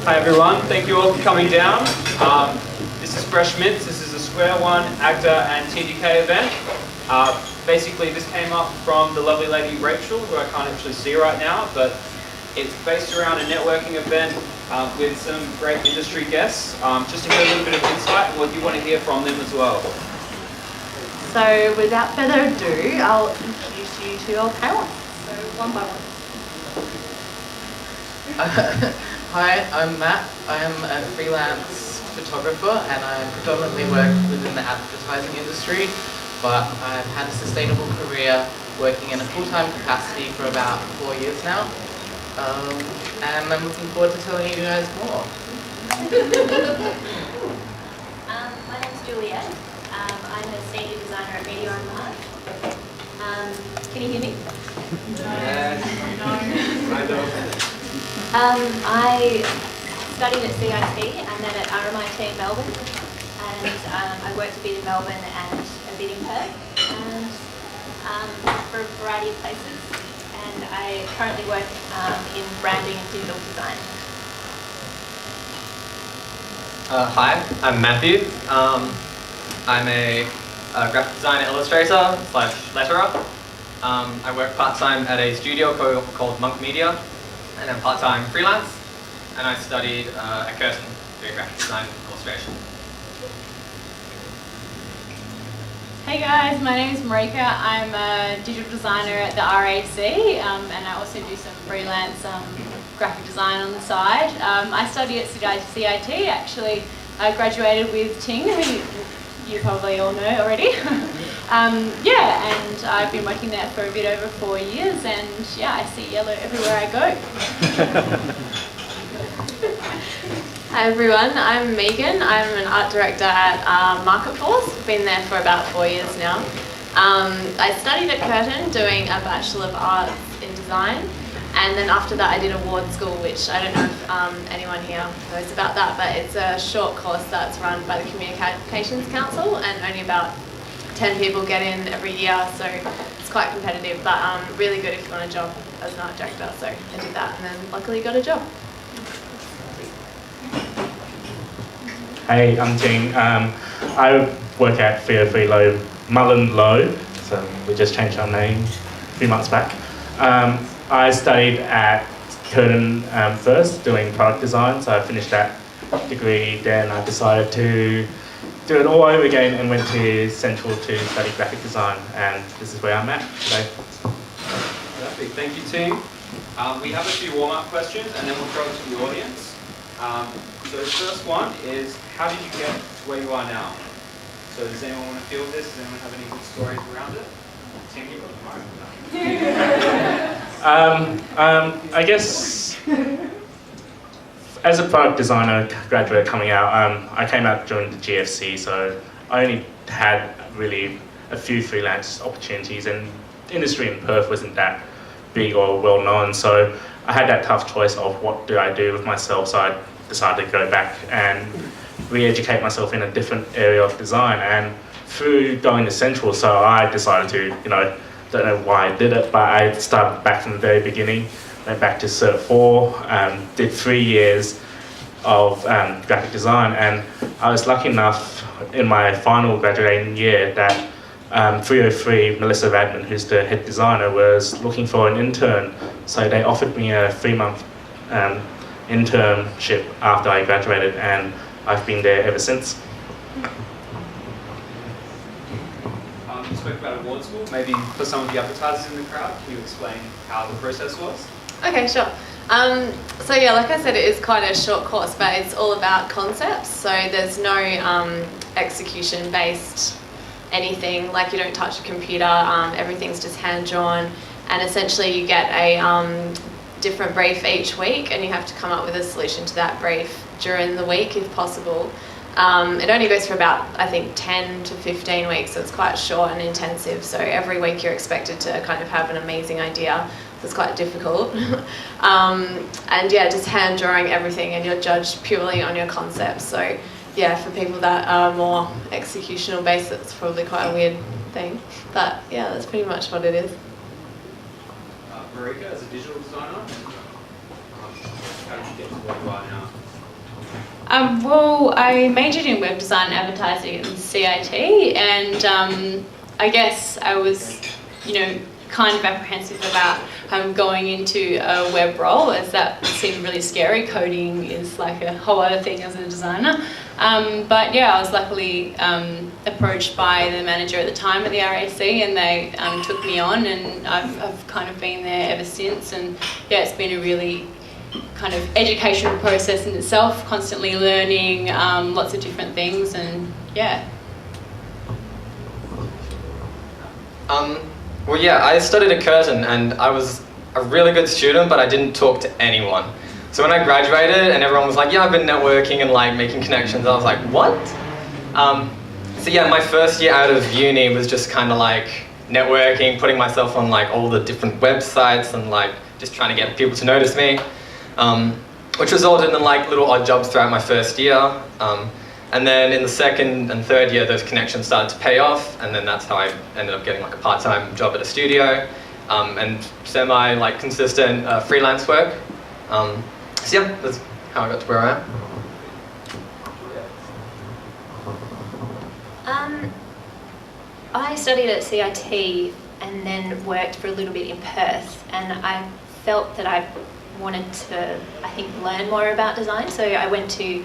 Hi everyone, thank you all for coming down. This is Fresh Mints. This is a Square One, AGDA and TDK event. Basically this came up from the lovely lady Rachel, who I can't actually see right now, but it's based around a networking event with some great industry guests, just to get a little bit of insight and what you want to hear from them as well. So without further ado, I'll introduce you to our panelists, so one by one. Hi, I'm Matt. I'm a freelance photographer and I predominantly work within the advertising industry, but I've had a sustainable career working in a full-time capacity for about 4 years now. And I'm looking forward to telling you guys more. My name's Juliette. I'm a senior designer at Media on Mark. Can you hear me? Yes. I don't. I studied at CIT and then at RMIT in Melbourne, and I worked a bit in Melbourne and a bit in Perth, and for a variety of places. And I currently work in branding and digital design. Hi, I'm Matthew. I'm a graphic designer, illustrator / letterer. I work part-time at a studio called Monk Media, and I'm part-time freelance. And I studied at Curtin doing graphic design and illustration. Hey guys, my name is Marieke. I'm a digital designer at the RAC, and I also do some freelance graphic design on the side. I study at CIT actually. I graduated with Ting, who you probably all know already. Yeah, and I've been working there for a bit over 4 years, and yeah, I see yellow everywhere I go. Hi everyone, I'm Megan. I'm an art director at Marketforce. Been there for about 4 years now. I studied at Curtin doing a Bachelor of Arts in Design, and then after that I did award school, which I don't know if anyone here knows about that, but it's a short course that's run by the Communications Council, and only about 10 people get in every year, so it's quite competitive, but really good if you want a job as an art director. So I did that and then luckily got a job. Hey, I'm Ting. I work at MullenLowe, so we just changed our name a few months back. I studied at Curtin first, doing product design, so I finished that degree, then I decided to do it all over again and went to Central to study graphic design, and this is where I'm at today. Perfect, thank you Ting. We have a few warm-up questions and then we'll throw it to the audience. So the first one is, how did you get to where you are now? So does anyone want to field this? Does anyone have any good stories around it? Ting, you've got the mic. I guess as a product designer graduate coming out, I came out during the GFC, so I only had really a few freelance opportunities, and the industry in Perth wasn't that big or well known, so I had that tough choice of what do I do with myself, so I decided to go back and re-educate myself in a different area of design. And through going to Central, so I decided to, don't know why I did it, but I started back from the very beginning, went back to Cert 4, did 3 years of graphic design, and I was lucky enough in my final graduating year that 303, Melissa Radman, who's the head designer, was looking for an intern, so they offered me a 3-month internship after I graduated, and I've been there ever since. You spoke about award school. Maybe for some of the advertisers in the crowd, can you explain how the process was? Okay, sure. So yeah, like I said, it is quite a short course, but it's all about concepts. So there's no execution-based anything, like you don't touch a computer, everything's just hand-drawn, and essentially you get a different brief each week, and you have to come up with a solution to that brief during the week if possible. It only goes for about, I think, 10 to 15 weeks, so it's quite short and intensive, so every week you're expected to kind of have an amazing idea. It's quite difficult. And yeah, just hand drawing everything, and you're judged purely on your concepts. So yeah, for people that are more executional based, it's probably quite a weird thing. But yeah, that's pretty much what it is. Marieke, as a digital designer, how did you get to where you are now? Well, I majored in web design and advertising at the CIT, and I guess I was, kind of apprehensive about going into a web role, as that seemed really scary. Coding is like a whole other thing as a designer. But yeah, I was luckily approached by the manager at the time at the RAC, and they took me on, and I've kind of been there ever since. And yeah, it's been a really kind of educational process in itself, constantly learning lots of different things, and yeah. Well, yeah, I studied at Curtin, and I was a really good student, but I didn't talk to anyone. So when I graduated and everyone was like, yeah, I've been networking and like making connections, I was like, what? So yeah, my first year out of uni was just kind of like networking, putting myself on like all the different websites and like just trying to get people to notice me, which resulted in like little odd jobs throughout my first year. And then in the second and third year, those connections started to pay off, and then that's how I ended up getting like a part-time job at a studio, and semi like consistent freelance work. So yeah, that's how I got to where I am. I studied at CIT and then worked for a little bit in Perth, and I felt that I wanted to, learn more about design. So I went to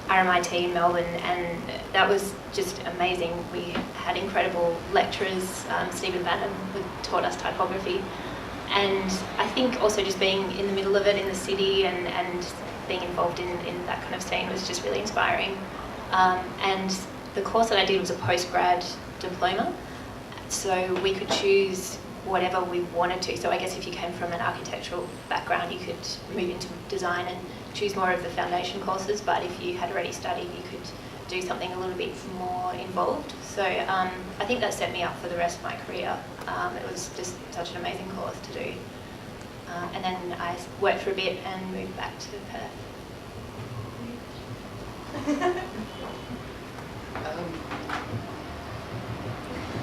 RMIT in Melbourne, and that was just amazing. We had incredible lecturers. Stephen Bannon who taught us typography, and I think also just being in the middle of it in the city and being involved in that kind of scene was just really inspiring. And the course that I did was a postgrad diploma, so we could choose whatever we wanted to. So I guess if you came from an architectural background, you could move into design and choose more of the foundation courses, but if you had already studied, you could do something a little bit more involved. So I think that set me up for the rest of my career. It was just such an amazing course to do. And then I worked for a bit and moved back to Perth.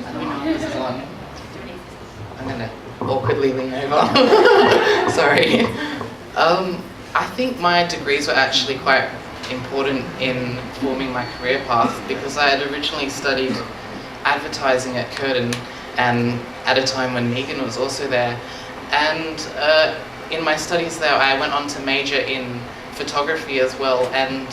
I don't know if this is on. I'm going to awkwardly lean over. Sorry. I think my degrees were actually quite important in forming my career path, because I had originally studied advertising at Curtin, and at a time when Megan was also there. And in my studies there, I went on to major in photography as well. And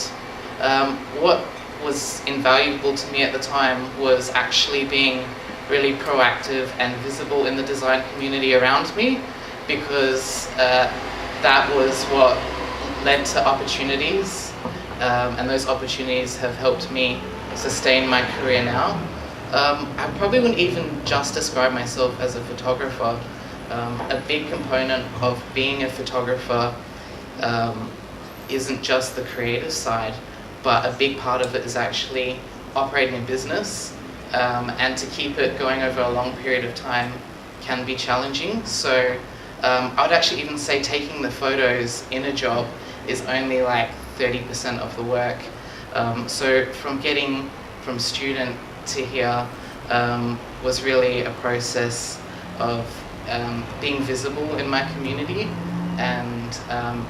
what was invaluable to me at the time was actually being really proactive and visible in the design community around me, because that was what led to opportunities, and those opportunities have helped me sustain my career now. I probably wouldn't even just describe myself as a photographer. A big component of being a photographer isn't just the creative side, but a big part of it is actually operating a business, and to keep it going over a long period of time can be challenging. So I would actually even say taking the photos in a job is only like 30% of the work. So from getting from student to here was really a process of being visible in my community and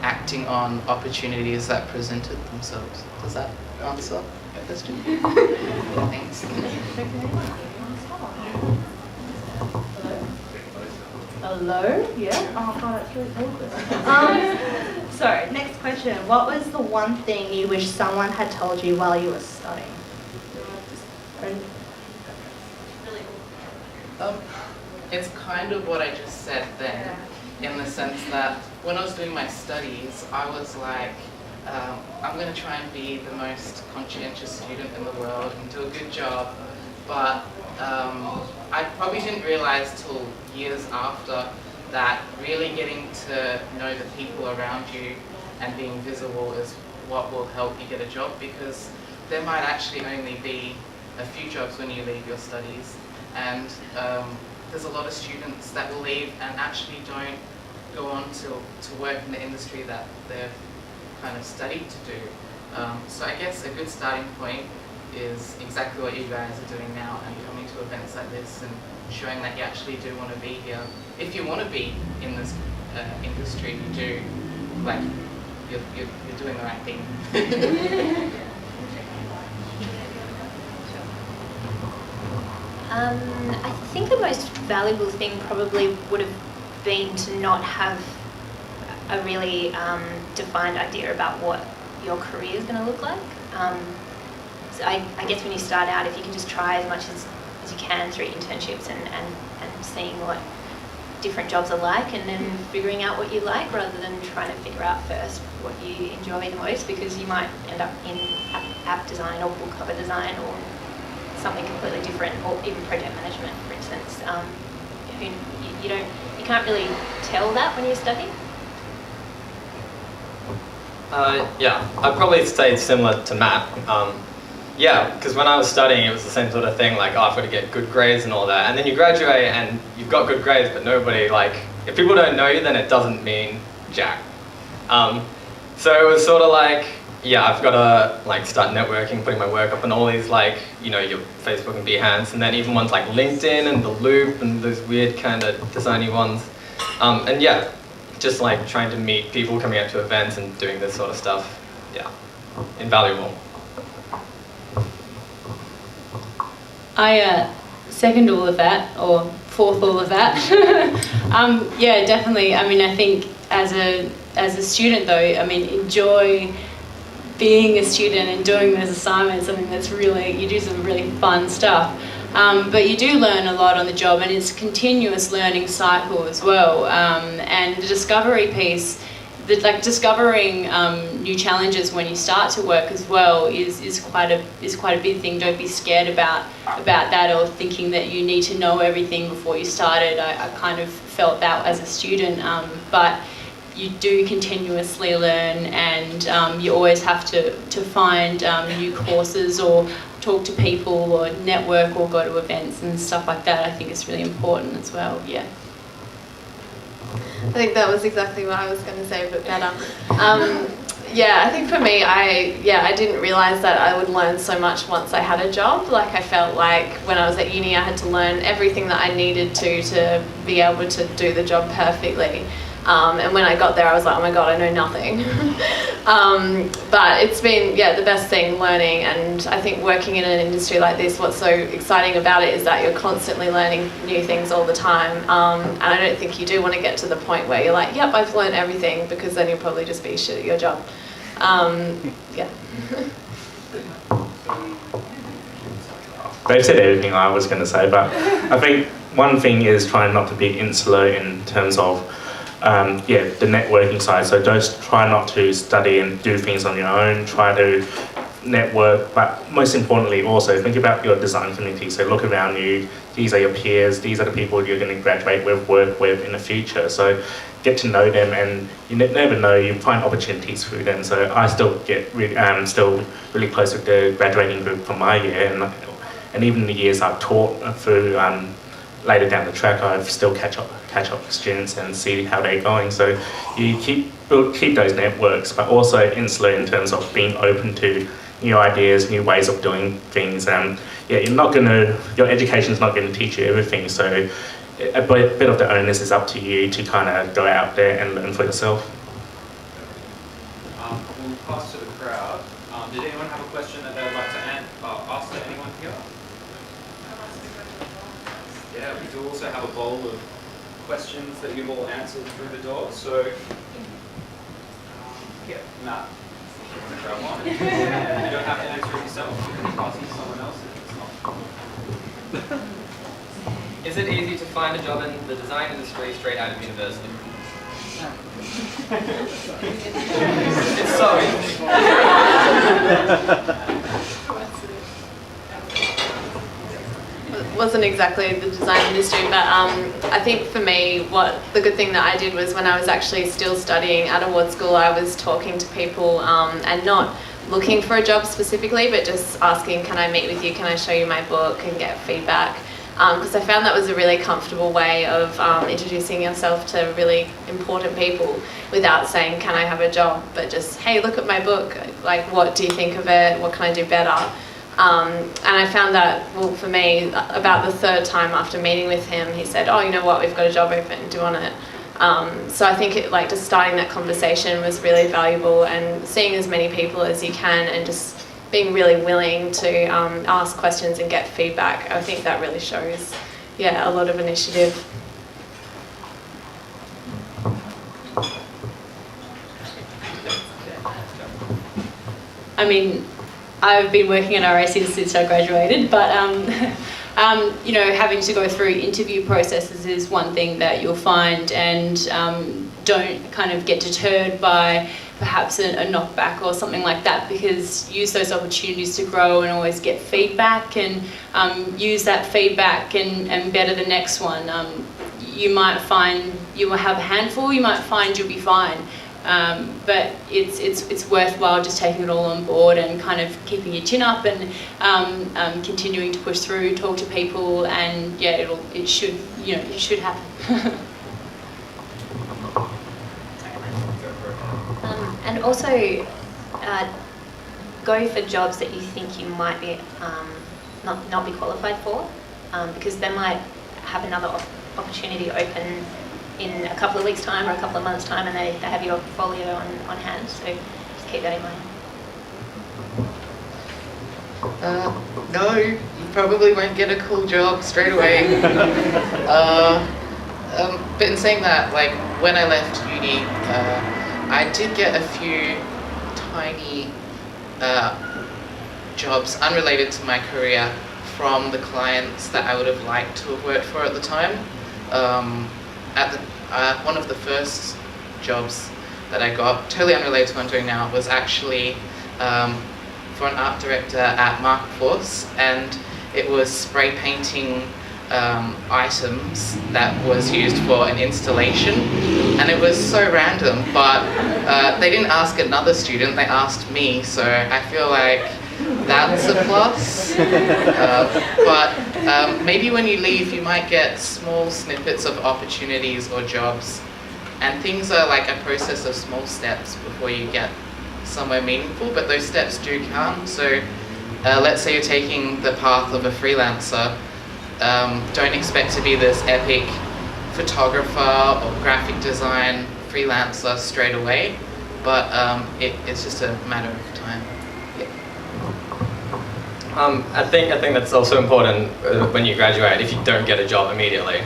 acting on opportunities that presented themselves. Does that answer your question? Thanks. Hello? Yeah? Oh god, that's really awkward. So, next question. What was the one thing you wish someone had told you while you were studying? It's kind of what I just said then, in the sense that when I was doing my studies, I was like, I'm going to try and be the most conscientious student in the world and do a good job, but I probably didn't realize till years after that really getting to know the people around you and being visible is what will help you get a job, because there might actually only be a few jobs when you leave your studies, and there's a lot of students that will leave and actually don't go on to work in the industry that they've kind of studied to do. So I guess a good starting point is exactly what you guys are doing now, and coming to events like this and showing that you actually do want to be here. If you want to be in this industry, you do, like, you're doing the right thing. I think the most valuable thing probably would have been to not have a really defined idea about what your career is going to look like. So I guess when you start out, if you can just try as much as you can through internships and seeing what different jobs are like, and then figuring out what you like rather than trying to figure out first what you enjoy the most, because you might end up in app design or book cover design or something completely different, or even project management, for instance. You can't really tell that when you study. Yeah, I'd probably say it's similar to Matt. Yeah, because when I was studying, it was the same sort of thing, like, oh, I've got to get good grades and all that. And then you graduate and you've got good grades, but nobody, like, if people don't know you, then it doesn't mean jack. So it was sort of like, yeah, I've got to, like, start networking, putting my work up on all these, like, you know, your Facebook and Behance, and then even ones like LinkedIn and The Loop and those weird kind of designy ones. And yeah, just like trying to meet people, coming out to events and doing this sort of stuff. Yeah, invaluable. I second all of that, or fourth all of that. Yeah, definitely. I mean, I think as a student though, I mean, enjoy being a student and doing those assignments. I mean, that's really, you do some really fun stuff. But you do learn a lot on the job, and it's a continuous learning cycle as well. And the discovery piece, like discovering new challenges when you start to work as well is quite a big thing. Don't be scared about that, or thinking that you need to know everything before you started. I kind of felt that as a student, but you do continuously learn, and you always have to find new courses or talk to people or network or go to events and stuff like that. I think it's really important as well. Yeah. I think that was exactly what I was going to say, but better. Yeah, I think for me, I didn't realise that I would learn so much once I had a job. Like, I felt like when I was at uni, I had to learn everything that I needed to be able to do the job perfectly. And when I got there, I was like, oh my God, I know nothing. But it's been, the best thing, learning. And I think working in an industry like this, what's so exciting about it is that you're constantly learning new things all the time. And I don't think you do want to get to the point where you're like, yep, I've learned everything, because then you'll probably just be shit at your job. Yeah. They've said everything I was going to say, but I think one thing is trying not to be insular in terms of the networking side. So just try not to study and do things on your own. Try to network, but most importantly also think about your design community. So look around you. These are your peers. These are the people you're going to graduate with, work with in the future. So get to know them, and you never know, you find opportunities through them. So I still get still really close with the graduating group from my year, and even the years I've taught through later down the track, I've still catch up with students and see how they're going. So you keep those networks, but also insular in terms of being open to new ideas, new ways of doing things. Your education's not going to teach you everything. So a bit of the onus is up to you to kind of go out there and learn for yourself. We'll pass to the crowd. Did anyone have a question that they would like to ask to anyone here? Yeah, we do also have a bowl of questions that you've all answered through the door. So, Matt, grab one. You don't have to answer it yourself. You can pass it to someone else if it's not. Is it easy to find a job in the design industry straight out of university? It's so easy. It wasn't exactly the design industry, but I think for me, the good thing that I did was when I was actually still studying at award school, I was talking to people and not looking for a job specifically, but just asking, can I meet with you, can I show you my book, and get feedback. Because I found that was a really comfortable way of introducing yourself to really important people without saying, can I have a job, but just, hey, look at my book, like, what do you think of it, what can I do better? And I found that, well, for me, about the third time after meeting with him, he said, oh, you know what, we've got a job open, do you want it? So I think like just starting that conversation was really valuable, and seeing as many people as you can and just being really willing to ask questions and get feedback. I think that really shows, a lot of initiative. I mean, I've been working at RAC since I graduated, but you know, having to go through interview processes is one thing that you'll find, and don't kind of get deterred by perhaps a knockback or something like that, because use those opportunities to grow and always get feedback, and use that feedback and better the next one. You might find you will have a handful, you might find you'll be fine. But it's worthwhile just taking it all on board and kind of keeping your chin up and continuing to push through, talk to people, and it should happen. And also go for jobs that you think you might be not be qualified for, because they might have another opportunity open in a couple of weeks' time or a couple of months' time, and they have your portfolio on hand, so just keep that in mind. No, you probably won't get a cool job straight away. But in saying that, like when I left uni, I did get a few tiny jobs unrelated to my career from the clients that I would have liked to have worked for at the time. One of the first jobs that I got, totally unrelated to what I'm doing now, was actually for an art director at Marketforce, and it was spray painting items that was used for an installation, and it was so random, but they didn't ask another student, they asked me, so I feel like that's a plus. But maybe when you leave you might get small snippets of opportunities or jobs, and things are like a process of small steps before you get somewhere meaningful, but those steps do count. So let's say you're taking the path of a freelancer, don't expect to be this epic photographer or graphic design freelancer straight away, but it's just a matter of time. I think that's also important when you graduate, if you don't get a job immediately,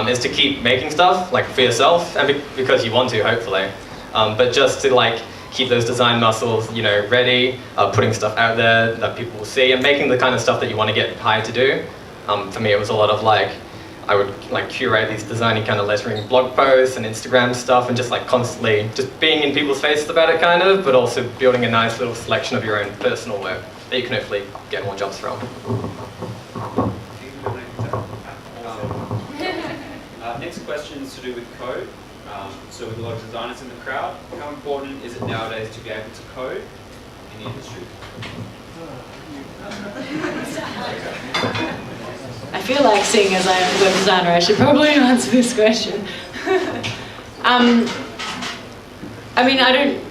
is to keep making stuff like for yourself and because you want to, hopefully, but just to like keep those design muscles, ready, putting stuff out there that people will see, and making the kind of stuff that you want to get hired to do. For me, it was a lot of like, I would like curate these designy kind of lettering blog posts and Instagram stuff, and just like constantly just being in people's faces about it kind of, but also building a nice little selection of your own personal work that you can hopefully get more jobs from. Next question is to do with code. So with a lot of designers in the crowd, how important is it nowadays to be able to code in the industry? I feel like, seeing as I am a web designer, I should probably answer this question. I mean, I don't,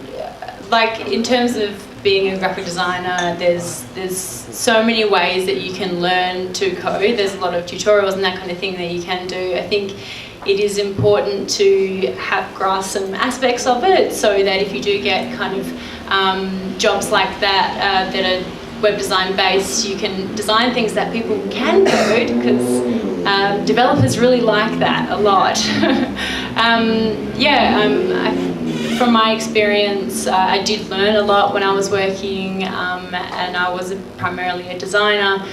like, in terms of being a graphic designer, there's so many ways that you can learn to code. There's a lot of tutorials and that kind of thing that you can do. I think it is important to grasp some aspects of it, so that if you do get kind of jobs like that that are web design based, you can design things that people can code, because developers really like that a lot. From my experience, I did learn a lot when I was working, and I was primarily a designer.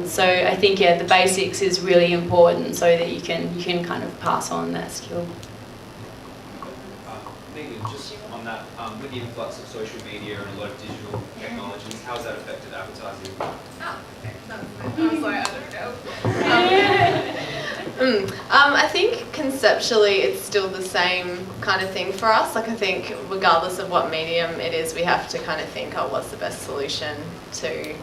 So I think the basics is really important, so that you can kind of pass on that skill. Just on that, with the influx of social media and a lot of digital technologies, how has that affected advertising? I think conceptually it's still the same kind of thing for us. Like, I think regardless of what medium it is, we have to kind of think, what's the best solution to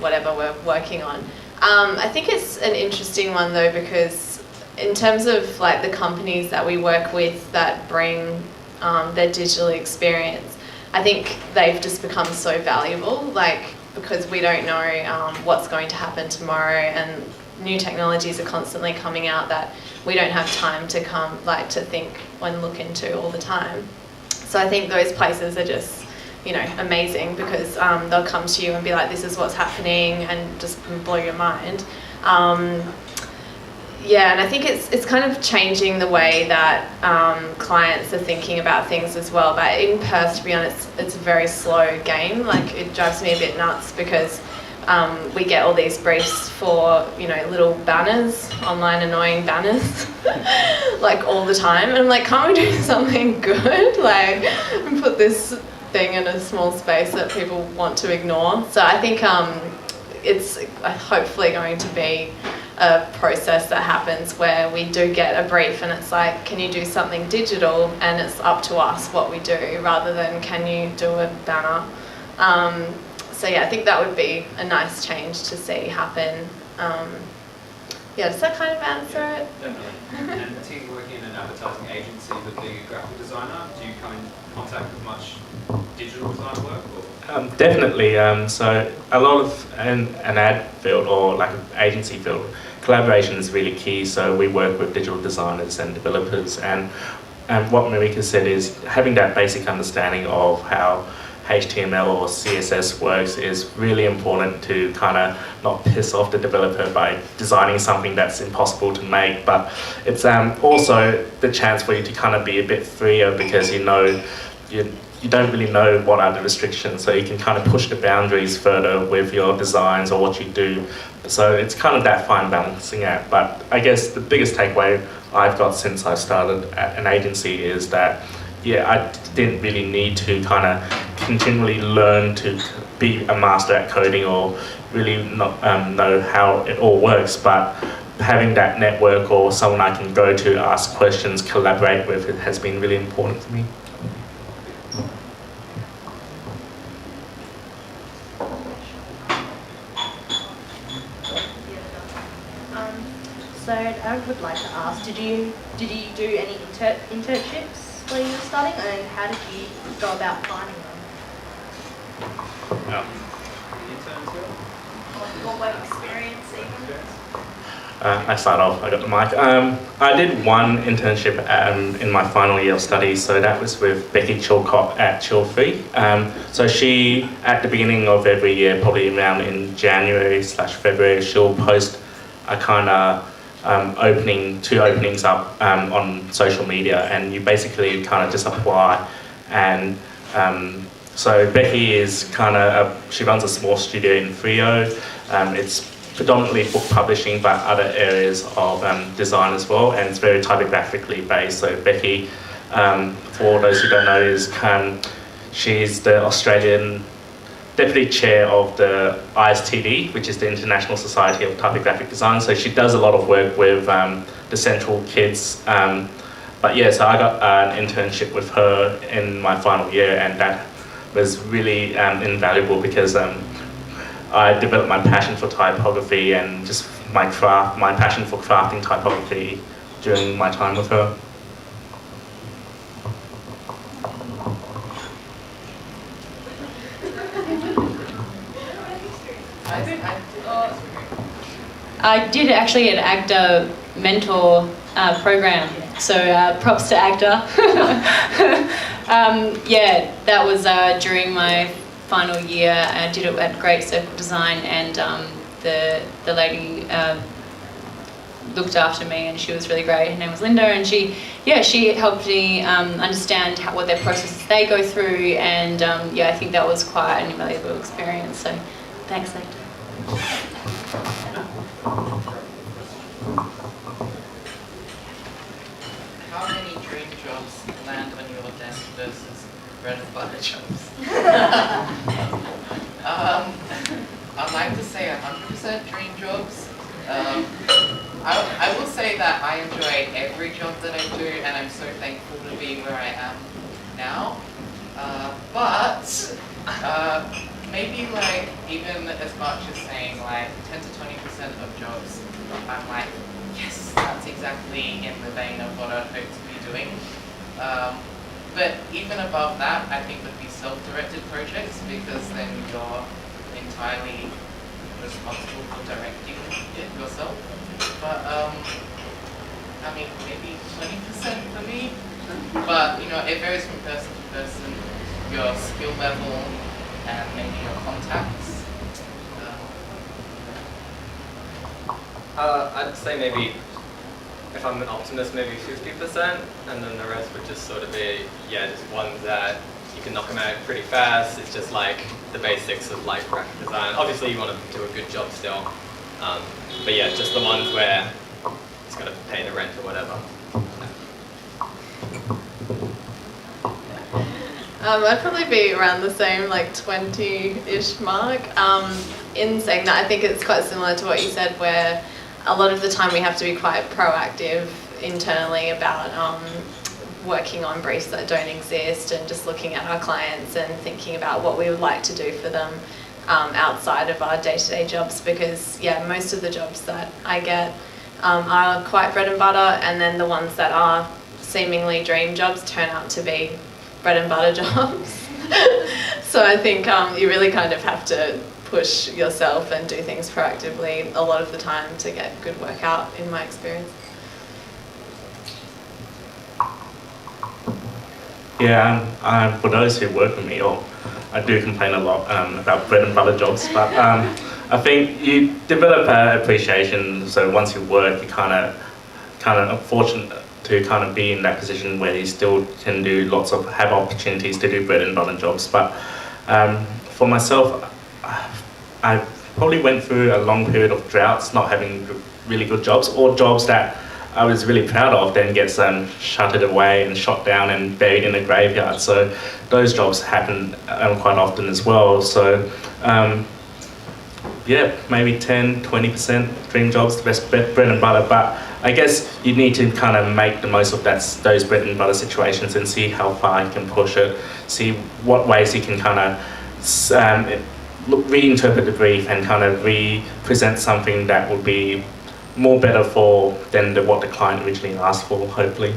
whatever we're working on. I think it's an interesting one though, because in terms of like the companies that we work with that bring their digital experience, I think they've just become so valuable, like, because we don't know what's going to happen tomorrow, and new technologies are constantly coming out that we don't have time to to think and look into all the time. So I think those places are just, you know, amazing because they'll come to you and be like, this is what's happening, and just blow your mind. Yeah, and I think it's kind of changing the way that clients are thinking about things as well. But in Perth, to be honest, it's a very slow game. Like, it drives me a bit nuts because we get all these briefs for, you know, little banners, online annoying banners, like all the time. And I'm like, can't we do something good? Like, put this thing in a small space that people want to ignore. So I think it's hopefully going to be a process that happens where we do get a brief and it's like, can you do something digital, and it's up to us what we do rather than can you do a banner. So yeah, I think that would be a nice change to see happen. Yeah, does that kind of answer it? Definitely. And Ting, working in an advertising agency but being a graphic designer, do you come in contact with much digital design work? Or? Definitely. So a lot of an ad field or like an agency field, collaboration is really key. So we work with digital designers and developers, and what Marieke said is having that basic understanding of how HTML or CSS works is really important to kind of not piss off the developer by designing something that's impossible to make. But it's also the chance for you to kind of be a bit freer because you know you don't really know what are the restrictions, so you can kind of push the boundaries further with your designs or what you do. So it's kind of that fine balancing act. But I guess the biggest takeaway I've got since I started at an agency is that, yeah, I didn't really need to kind of continually learn to be a master at coding or really not know how it all works, but having that network or someone I can go to, ask questions, collaborate with, it has been really important to me. So I would like to ask, did you do any internships while you were studying, and how did you go about finding them? Or work experience even? I start off, I got the mic. I did one internship in my final year of studies, so that was with Becky Chilcott at Chill3. So she, at the beginning of every year, probably around in January/February, she'll post a kind of two openings up on social media, and you basically kind of just apply. And so Becky is kind of, she runs a small studio in Frio. It's predominantly book publishing, but other areas of design as well, and it's very typographically based. So Becky, for those who don't know, is she's the Australian Deputy Chair of the ISTD, which is the International Society of Typographic Design. So she does a lot of work with the Central kids. But yeah, so I got an internship with her in my final year, and that was really invaluable because I developed my passion for typography and just my passion for crafting typography during my time with her. I did actually an AGDA mentor program, so props to AGDA. Yeah, that was during my final year. I did it at Great Circle Design, and the lady looked after me, and she was really great. Her name was Linda, and she helped me understand what their processes they go through, and yeah, I think that was quite an invaluable experience. So thanks, Linda. How many dream jobs land on your desk versus bread and butter jobs? I'd like to say 100% dream jobs. I will say that I enjoy every job that I do, and I'm so thankful to be where I am now. But maybe like even as much as saying like 10 to 20% of jobs, I'm like, yes, that's exactly in the vein of what I'd hope to be doing. But even above that, I think would be self-directed projects, because then you're entirely responsible for directing it yourself. But I mean, maybe 20% for me. But you know, it varies from person to person, your skill level, and maybe your contacts. I'd say maybe, if I'm an optimist, maybe 50%, and then the rest would just sort of be, yeah, just ones that you can knock them out pretty fast. It's just like the basics of like graphic design. Obviously, you want to do a good job still, but yeah, just the ones where it's got to pay the rent or whatever. I'd probably be around the same, like 20-ish mark. In saying that, I think it's quite similar to what you said, where a lot of the time we have to be quite proactive internally about working on briefs that don't exist and just looking at our clients and thinking about what we would like to do for them outside of our day-to-day jobs, because yeah, most of the jobs that I get are quite bread and butter, and then the ones that are seemingly dream jobs turn out to be bread and butter jobs. So I think you really kind of have to push yourself and do things proactively a lot of the time to get good work out, in my experience. Yeah, for those who work with me, I do complain a lot about bread and butter jobs, but I think you develop an appreciation. So once you work, you kind of fortunate to kind of be in that position where you still can have opportunities to do bread and butter jobs. But for myself, I probably went through a long period of droughts, not having really good jobs, or jobs that I was really proud of then gets shuttered away and shot down and buried in a graveyard. So those jobs happen quite often as well. So yeah, maybe 10-20% dream jobs, the best bread and butter. But I guess you need to kind of make the most of those bread and butter situations and see how far you can push it, see what ways you can kind of reinterpret the brief and kind of re-present something that would be more better than what the client originally asked for, hopefully.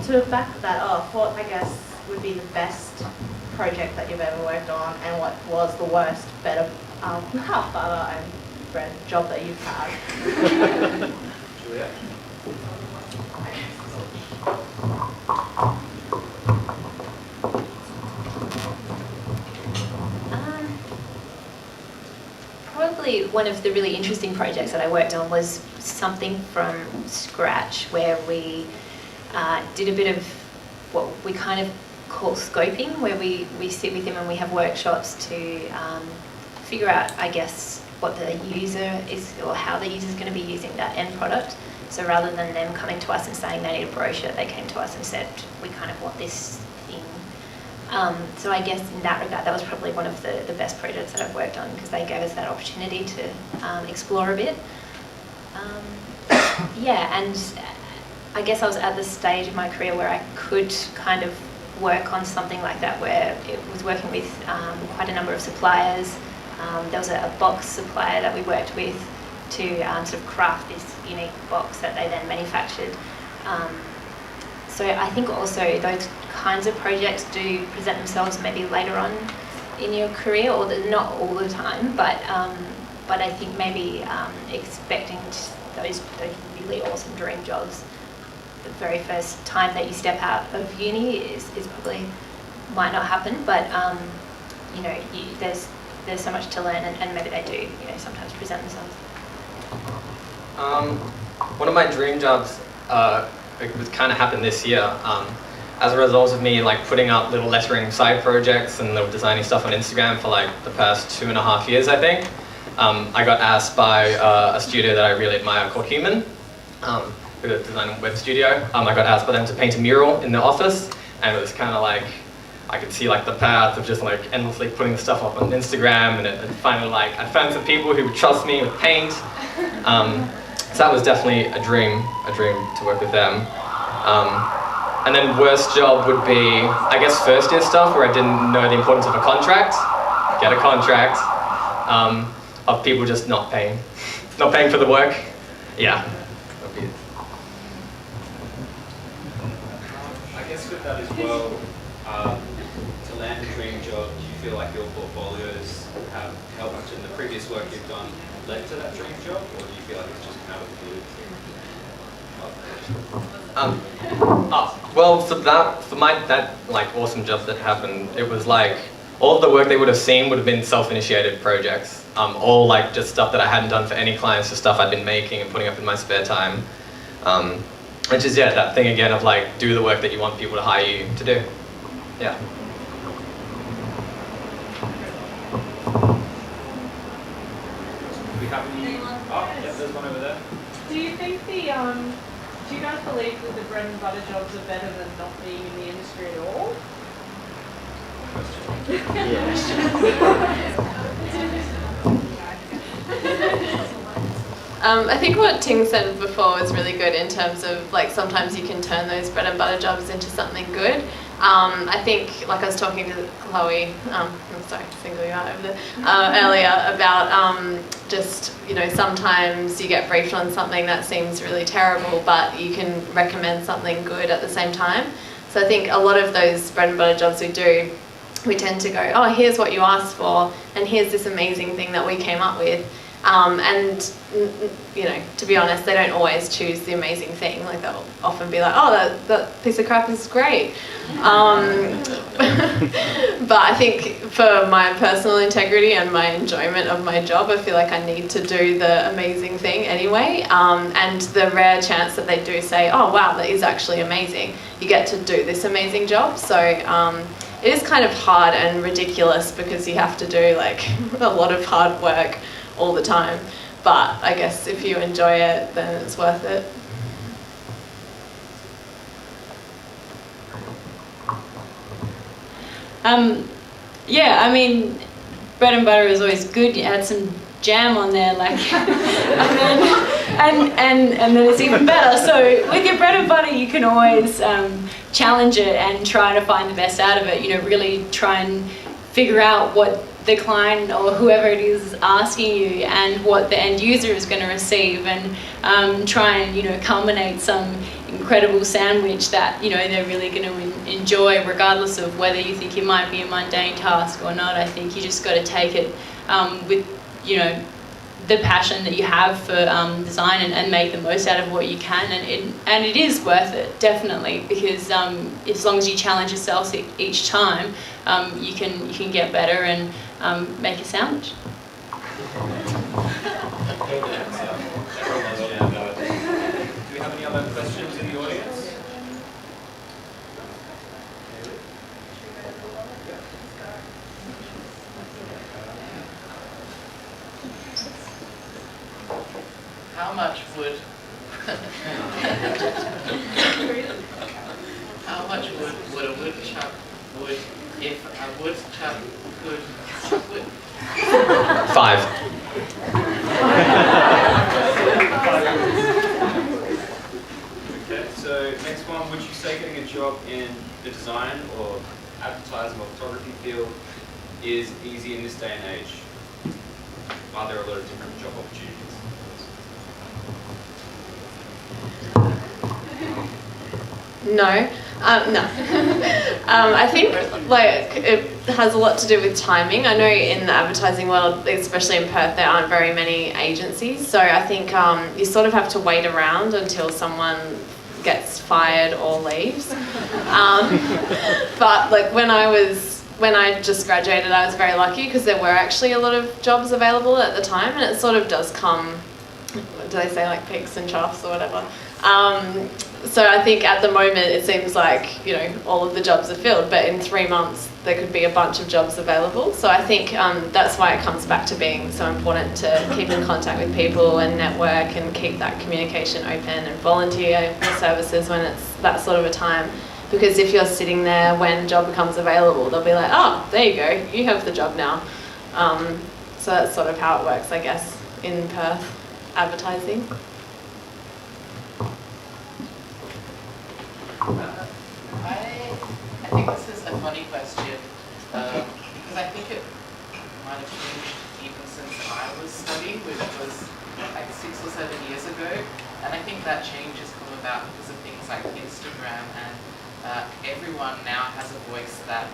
To back that up, what I guess would be the best project that you've ever worked on, and what was the worst butter and bread job that you've had? Juliette. Probably one of the really interesting projects that I worked on was something from scratch, where we did a bit of what we kind of call scoping, where we sit with them and we have workshops to figure out, I guess, what the user is, or how the user is going to be using that end product. So rather than them coming to us and saying they need a brochure, they came to us and said, we kind of want this thing. So I guess in that regard, that was probably one of the best projects that I've worked on, because they gave us that opportunity to explore a bit. Yeah, and I guess I was at the stage of my career where I could kind of work on something like that, where it was working with quite a number of suppliers. There was a box supplier that we worked with to sort of craft this unique box that they then manufactured. So I think also those kinds of projects do present themselves maybe later on in your career, or not all the time, but I think maybe expecting those really awesome dream jobs the very first time that you step out of uni is probably might not happen, but you know, there's so much to learn, and maybe they do, you know, sometimes present themselves. One of my dream jobs it kind of happened this year as a result of me like putting up little lettering side projects and little designing stuff on Instagram for like the past 2.5 years, I think. I got asked by a studio that I really admire called Human, who design a web studio. I got asked by them to paint a mural in the office, and it was kind of like, I could see like the path of just like endlessly putting stuff up on Instagram, and finally like I found some people who would trust me with paint. So that was definitely a dream to work with them. And then worst job would be, I guess, first year stuff where I didn't know the importance of a contract. Get a contract, of people just not paying for the work. Yeah. I guess with that as well, to land a dream job, do you feel like your portfolios have helped in the previous work you've done led to that dream job, or do you feel like it's just kind of well, for that like awesome job that happened, it was like all of the work they would have seen would have been self-initiated projects. All like just stuff that I hadn't done for any clients, just stuff I'd been making and putting up in my spare time. Which is, yeah, that thing again of like, do the work that you want people to hire you to do. Yeah. Do we have any? Oh, yeah, there's one over there. Do you think do you guys believe that the bread and butter jobs are better than not being in the industry at all? I think what Ting said before was really good in terms of like sometimes you can turn those bread and butter jobs into something good. I think, like I was talking to Chloe, I'm sorry to single you out over there, earlier about just, you know, sometimes you get briefed on something that seems really terrible, but you can recommend something good at the same time. So I think a lot of those bread and butter jobs we do, we tend to go, oh, here's what you asked for, and here's this amazing thing that we came up with. And, you know, to be honest, they don't always choose the amazing thing. Like, they'll often be like, oh, that piece of crap is great. But I think for my personal integrity and my enjoyment of my job, I feel like I need to do the amazing thing anyway. And the rare chance that they do say, oh, wow, that is actually amazing, you get to do this amazing job. So it is kind of hard and ridiculous because you have to do, like, a lot of hard work all the time, but I guess if you enjoy it, then it's worth it. Yeah, I mean, bread and butter is always good. You add some jam on there, like, and then it's even better. So with your bread and butter, you can always challenge it and try to find the best out of it. You know, really try and figure out what the client or whoever it is asking you and what the end user is going to receive, and try and, you know, culminate some incredible sandwich that, you know, they're really going to enjoy, regardless of whether you think it might be a mundane task or not. I think you just got to take it with, you know, the passion that you have for design and make the most out of what you can, and it is worth it, definitely, because as long as you challenge yourself each time, you can get better and make a sandwich. Do we have any other questions in the audience? How much would a woodchuck would if a woodchuck could wood? 5. Okay, so next one, would you say getting a job in the design or advertising or photography field is easy in this day and age? Are there a lot of different job opportunities? No. No. I think like it has a lot to do with timing. I know in the advertising world, especially in Perth, there aren't very many agencies, so I think you sort of have to wait around until someone gets fired or leaves. But like when I just graduated, I was very lucky because there were actually a lot of jobs available at the time, and it sort of does come, do they say, like peaks and troughs or whatever. So I think at the moment it seems like, you know, all of the jobs are filled, but in 3 months there could be a bunch of jobs available. So I think that's why it comes back to being so important to keep in contact with people and network and keep that communication open and volunteer for services when it's that sort of a time. Because if you're sitting there when a job becomes available, they'll be like, oh, there you go, you have the job now. So that's sort of how it works, I guess, in Perth advertising. I think this is a funny question, because I think it might have changed even since I was studying, which was like 6 or 7 years ago, and I think that change has come about because of things like Instagram, and everyone now has a voice that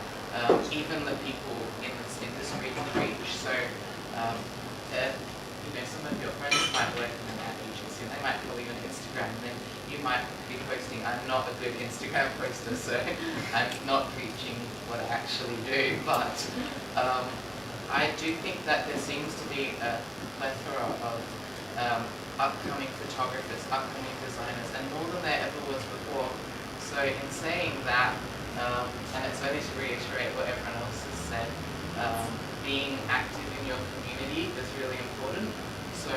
even the people in this industry can reach. So, some of your friends might work in an ad agency and they might follow you on Instagram, and then you might be posting, I'm not a good Instagram poster, so I'm not preaching what I actually do, but I do think that there seems to be a plethora of upcoming photographers, upcoming designers, and more than there ever was before. So in saying that, and it's only to reiterate what everyone else has said, being active in your community is really important. So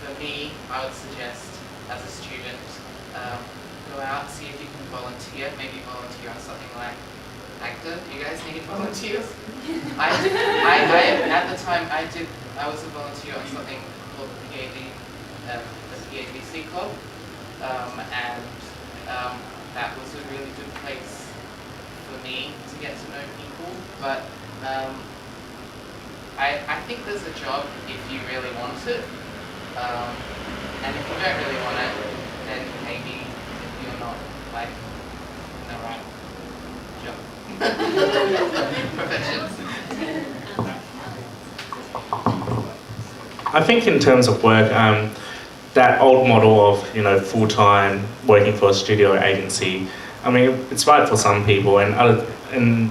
for me, I would suggest as a student, go out, see if you can volunteer, maybe volunteer on something like AGDA. Do you guys need volunteers? At the time I was a volunteer on something called the PADC Club, and that was a really good place for me to get to know people. But I think there's a job if you really want it, and if you don't really want it, then maybe you're not like in the right job. Profession. I think in terms of work, that old model of full-time working for a studio agency, I mean, it's right for some people, and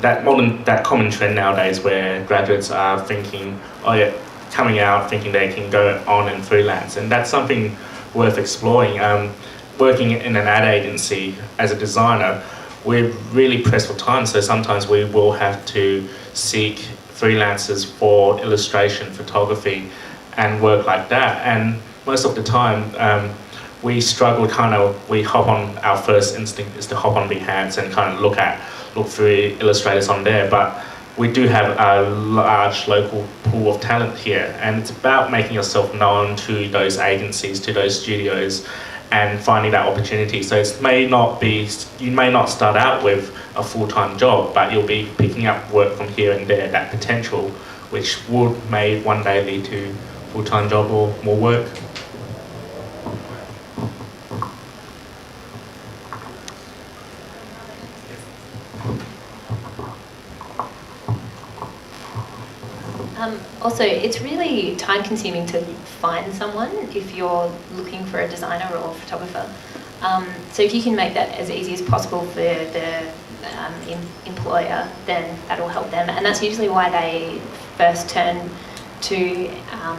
that common trend nowadays where graduates are thinking, coming out thinking they can go on and freelance, and that's something worth exploring. Working in an ad agency as a designer, we're really pressed for time, so sometimes we will have to seek freelancers for illustration, photography, and work like that. And most of the time, we struggle. Our first instinct is to hop on Behance and kind of look through illustrators on there. But we do have a large local pool of talent here, and it's about making yourself known to those agencies, to those studios, and finding that opportunity. So you may not start out with a full-time job, but you'll be picking up work from here and there, that potential, which may one day lead to full-time job or more work. Also, it's really time-consuming to find someone if you're looking for a designer or photographer. So if you can make that as easy as possible for the employer, then that'll help them. And that's usually why they first turn to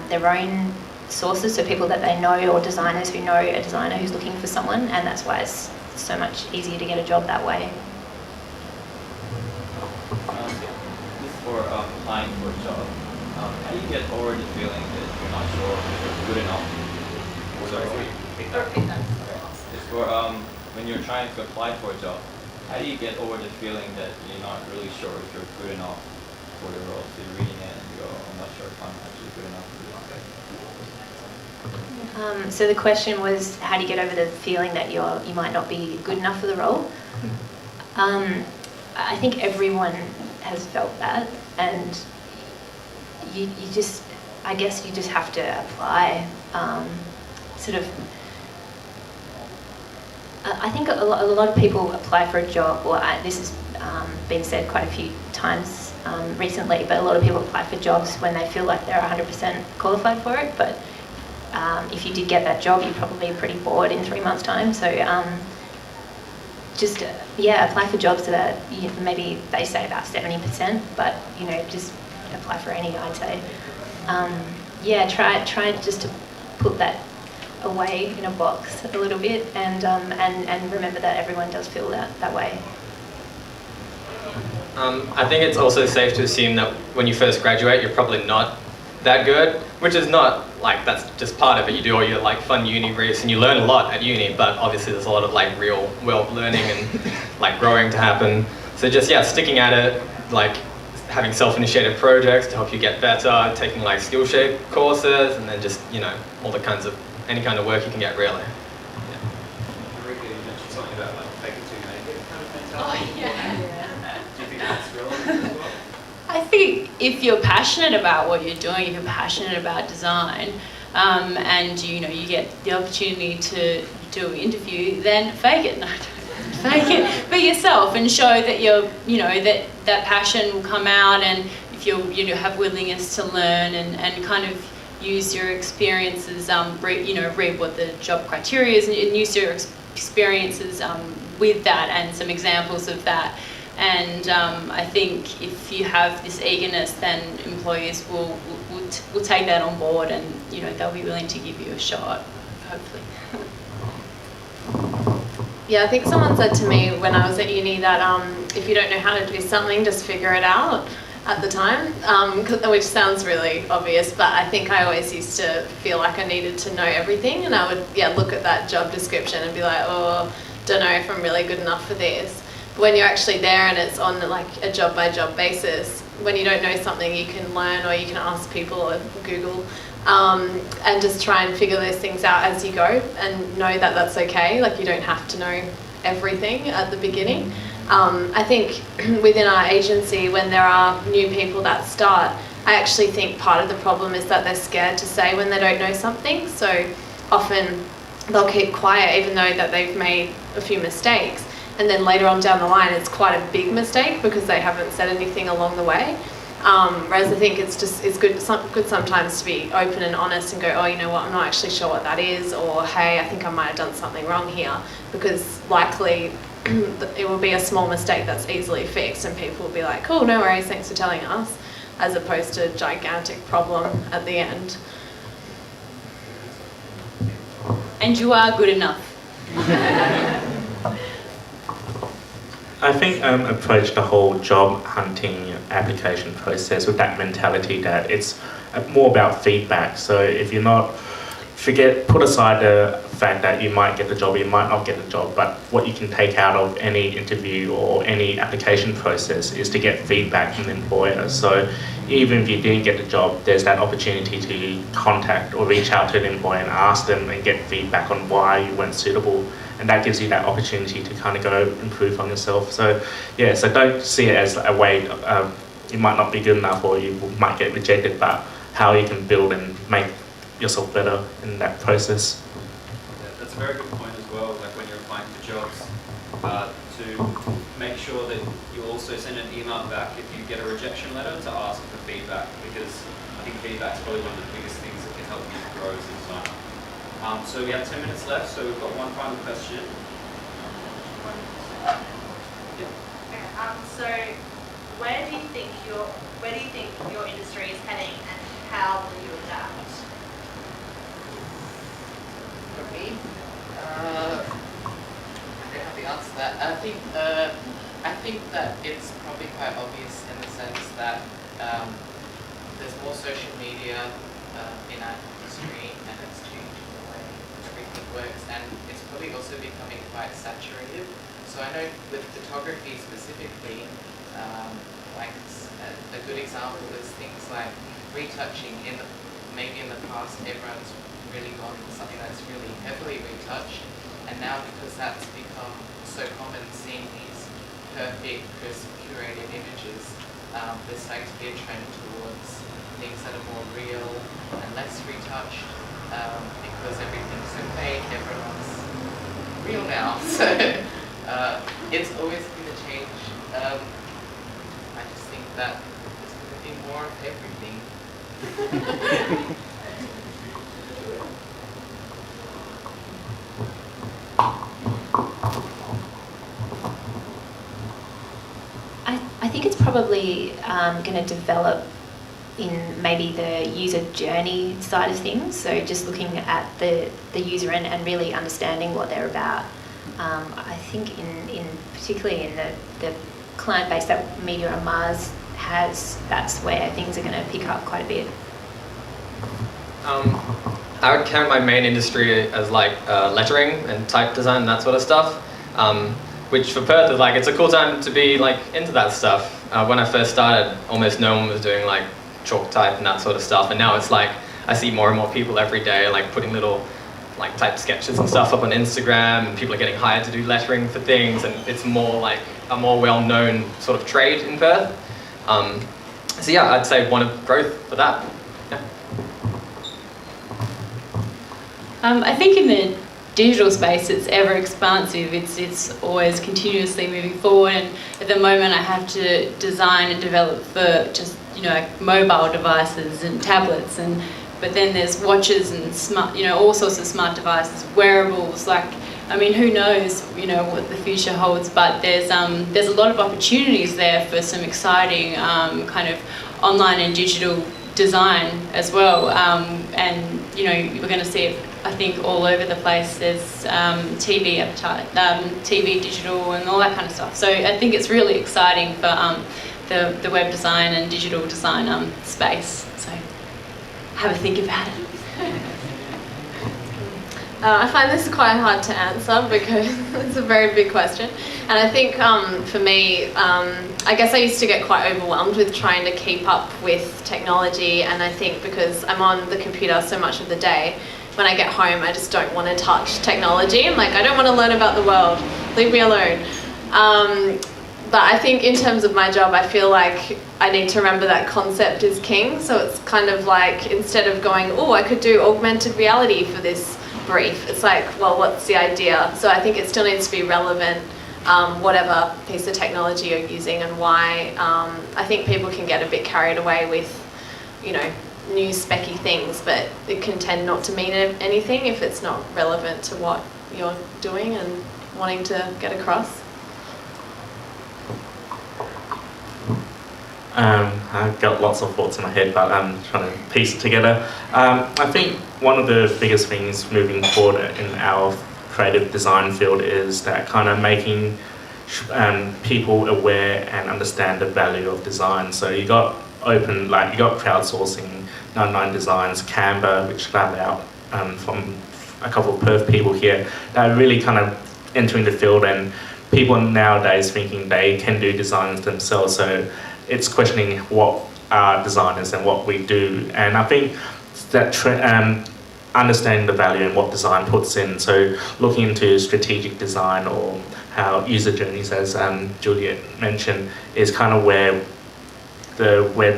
their own sources, so people that they know or designers who know a designer who's looking for someone, and that's why it's so much easier to get a job that way. This is for applying for a job. How do you get over the feeling that you're not sure if you're good enough? It's for when you're trying to apply for a job. How do you get over the feeling that you're not really sure if you're good enough for the role? So you're reading it and you go, I'm not sure if I'm actually good enough for this. So the question was, how do you get over the feeling that you might not be good enough for the role? I think everyone has felt that, and I guess you just have to apply. I think a lot of people apply for a job, or this has been said quite a few times recently, but a lot of people apply for jobs when they feel like they're 100% qualified for it, but if you did get that job, you're probably pretty bored in 3 months' time. So apply for jobs that maybe they say about 70%, but just apply for any, I'd say. Try just to put that away in a box a little bit, and remember that everyone does feel that way. I think it's also safe to assume that when you first graduate, you're probably not that good, which is not that's just part of it. You do all your fun uni briefs and you learn a lot at uni, but obviously there's a lot of real world learning and growing to happen. So just sticking at it, having self-initiated projects to help you get better, taking Skillshare courses, and then just all the kinds of any kind of work you can get really. Marieke, you mentioned something about fake it till you make it kind of mentality. Oh yeah. Do you think that's relevant as well? I think if you're passionate about what you're doing, if you're passionate about design, and you get the opportunity to do an interview, then fake it. No, Fake it, be yourself, and show that you're, that passion will come out, and if you have willingness to learn and kind of use your experiences, read what the job criteria is, and use your experiences with that and some examples of that. And I think if you have this eagerness, then employers will take that on board, and they'll be willing to give you a shot, hopefully. Yeah, I think someone said to me when I was at uni that if you don't know how to do something, just figure it out at the time, which sounds really obvious, but I think I always used to feel like I needed to know everything, and I would look at that job description and be like, oh, don't know if I'm really good enough for this. But when you're actually there and it's on like a job by job basis, when you don't know something, you can learn, or you can ask people or Google, and just try and figure those things out as you go, and know that that's okay. Like, you don't have to know everything at the beginning. I think within our agency, when there are new people that start, I actually think part of the problem is that they're scared to say when they don't know something. So often they'll keep quiet even though that they've made a few mistakes. And then later on down the line, it's quite a big mistake because they haven't said anything along the way. Whereas I think it's good sometimes to be open and honest and go, oh, you know what, I'm not actually sure what that is, or hey, I think I might have done something wrong here, because likely it will be a small mistake that's easily fixed, and people will be like, oh, no worries, thanks for telling us, as opposed to a gigantic problem at the end. And you are good enough. I think approach the whole job hunting application process with that mentality that it's more about feedback. So if you're not, put aside the fact that you might get the job, you might not get the job, but what you can take out of any interview or any application process is to get feedback from the employer. So even if you didn't get the job, there's that opportunity to contact or reach out to the employer and ask them and get feedback on why you weren't suitable. And that gives you that opportunity to kind of go improve on yourself. So yeah, so don't see it as a way you might not be good enough or you might get rejected, but how you can build and make yourself better in that process. Yeah, that's a very good point as well, like when you're applying for jobs, to make sure that you also send an email back if you get a rejection letter to ask for feedback, because I think feedback is probably one of the biggest things that can help you grow as a designer. So we have 10 minutes left, so we've got one final question. Yeah. So where do you think your industry is heading, and how will you adapt? For me, I don't have the answer to that. I think that it's probably quite obvious in the sense that there's more social media in our industry, and it's changing the way everything works, and it's probably also becoming quite saturated. So I know with photography specifically, like a good example is things like retouching. Maybe in the past everyone's really gone for something that's really heavily retouched, and now because that's become so common, seeing these perfect, crisp, curated images, there's starting to be a trend towards things that are more real and less retouched, because everything's so fake, everyone's real now. So it's always going to change. I just think that there's going to be more of everything. I think it's probably going to develop in maybe the user journey side of things. So just looking at the user and really understanding what they're about. I think in particularly in the client base that Media on Mars has, that's where things are going to pick up quite a bit. I would count my main industry as like lettering and type design and that sort of stuff, which for Perth is like, it's a cool time to be like into that stuff. When I first started, almost no one was doing like chalk type and that sort of stuff, and now it's like I see more and more people every day like putting little like type sketches and stuff up on Instagram, and people are getting hired to do lettering for things, and it's more like a more well-known sort of trade in Perth. So yeah, I'd say one of growth for that. Yeah. I think in the digital space, it's ever expansive. It's always continuously moving forward, and at the moment I have to design and develop for just, you know, like mobile devices and tablets, and but then there's watches and smart, you know, all sorts of smart devices, wearables. Like, I mean, who knows, you know, what the future holds, but there's a lot of opportunities there for some exciting kind of online and digital design as well, and you know, we're going to see it, I think, all over the place. There's TV digital and all that kind of stuff. So I think it's really exciting for the web design and digital design space. So have a think about it. I find this quite hard to answer because it's a very big question, and I think for me, I guess I used to get quite overwhelmed with trying to keep up with technology, and I think because I'm on the computer so much of the day, when I get home I just don't want to touch technology. I'm like, I don't want to learn about the world, leave me alone. But I think in terms of my job, I feel like I need to remember that concept is king. So it's kind of like, instead of going, oh, I could do augmented reality for this brief, it's like, well, what's the idea? So I think it still needs to be relevant, whatever piece of technology you're using, and why. I think people can get a bit carried away with, you know, new specky things, but it can tend not to mean anything if it's not relevant to what you're doing and wanting to get across. I've got lots of thoughts in my head, but I'm trying to piece it together. I think one of the biggest things moving forward in our creative design field is that kind of making people aware and understand the value of design. So you got open, like you got crowdsourcing, 99 Designs, Canva, which got out from a couple of Perth people here that are really kind of entering the field, and people nowadays thinking they can do designs themselves. So it's questioning what are designers and what we do. And I think that understanding the value and what design puts in. So looking into strategic design, or how user journeys, as Juliette mentioned, is kind of where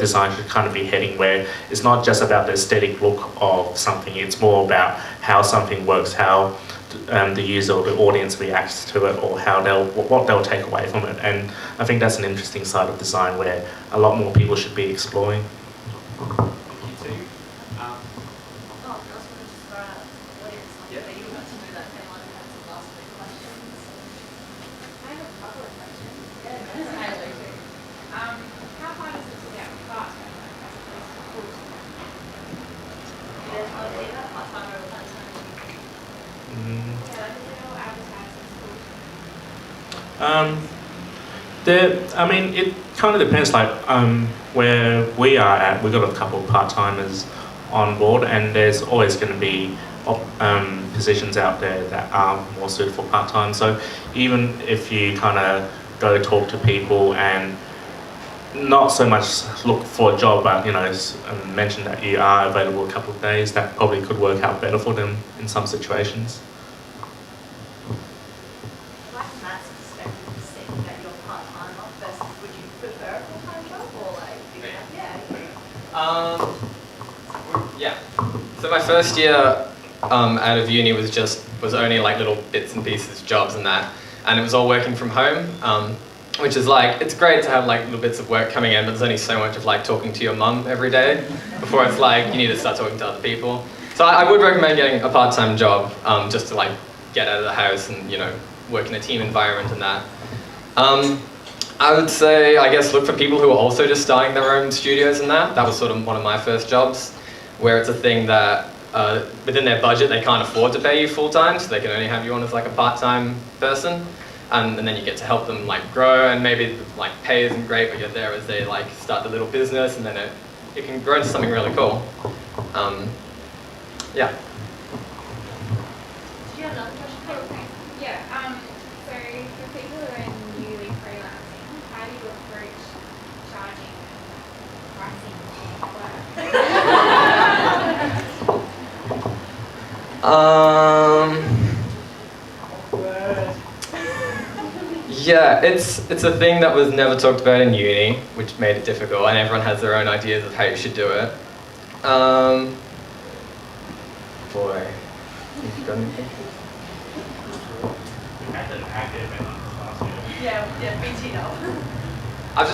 design should kind of be heading, where it's not just about the aesthetic look of something, it's more about how something works, how the user or the audience reacts to it, or what they'll take away from it. And I think that's an interesting side of design where a lot more people should be exploring. I mean, it kind of depends, like where we are at, we've got a couple of part-timers on board, and there's always going to be positions out there that are more suited for part-time. So even if you kind of go talk to people and not so much look for a job, but you know, mention that you are available a couple of days, that probably could work out better for them in some situations. Yeah. So my first year out of uni was only like little bits and pieces, jobs and that, and it was all working from home, which is like, it's great to have like little bits of work coming in, but there's only so much of like talking to your mum every day before it's like you need to start talking to other people. So I would recommend getting a part-time job just to like get out of the house and, you know, work in a team environment and that. I would say, I guess, look for people who are also just starting their own studios and that. That was sort of one of my first jobs, where it's a thing that within their budget they can't afford to pay you full-time, so they can only have you on as like a part-time person. And then you get to help them like grow, and maybe like pay isn't great, but you're there as they like start the little business, and then it can grow into something really cool. Yeah. Do you have another question? Yeah, so for people who are newly freelancing, how do you approach charging work? Yeah, it's a thing that was never talked about in uni, which made it difficult, and everyone has their own ideas of how you should do it. Boy, you've got anything? an AGDA event last year. Yeah, BT now. I've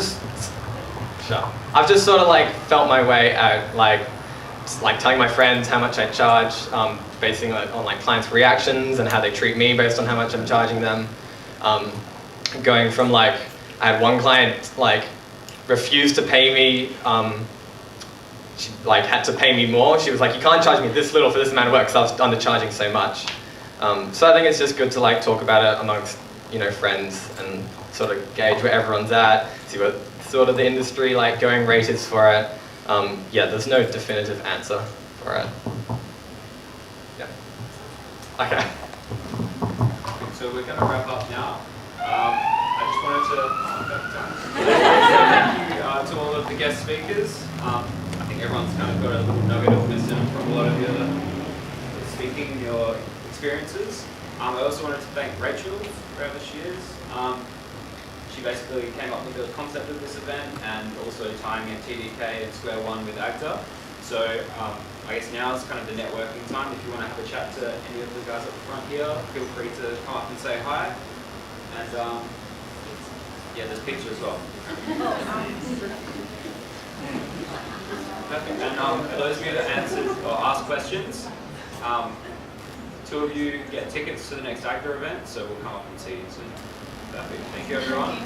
just sort of like felt my way out, like telling my friends how much I charge, basing it on like clients' reactions and how they treat me based on how much I'm charging them. Going from like, I had one client like refused to pay me, she like had to pay me more. She was like, you can't charge me this little for this amount of work because I was undercharging so much. So I think it's just good to like talk about it amongst, you know, friends and sort of gauge where everyone's at, see what sort of the industry like going rate is for it. Yeah, there's no definitive answer for it. Yeah. Okay. So we're going to wrap up now. I just wanted to thank you to all of the guest speakers. I think everyone's kind of got a little nugget of wisdom from a lot of your speaking, your experiences. I also wanted to thank Rachel, wherever she is. She basically came up with the concept of this event and also tying in TDK and Square One with AGDA. So I guess now is kind of the networking time. If you want to have a chat to any of the guys up the front here, feel free to come up and say hi. And yeah, there's pizza as well. Perfect. And for those of you that answered or asked questions, 2 of you get tickets to the next AGDA event, so we'll come up and see you soon. Perfect. Thank you, everyone.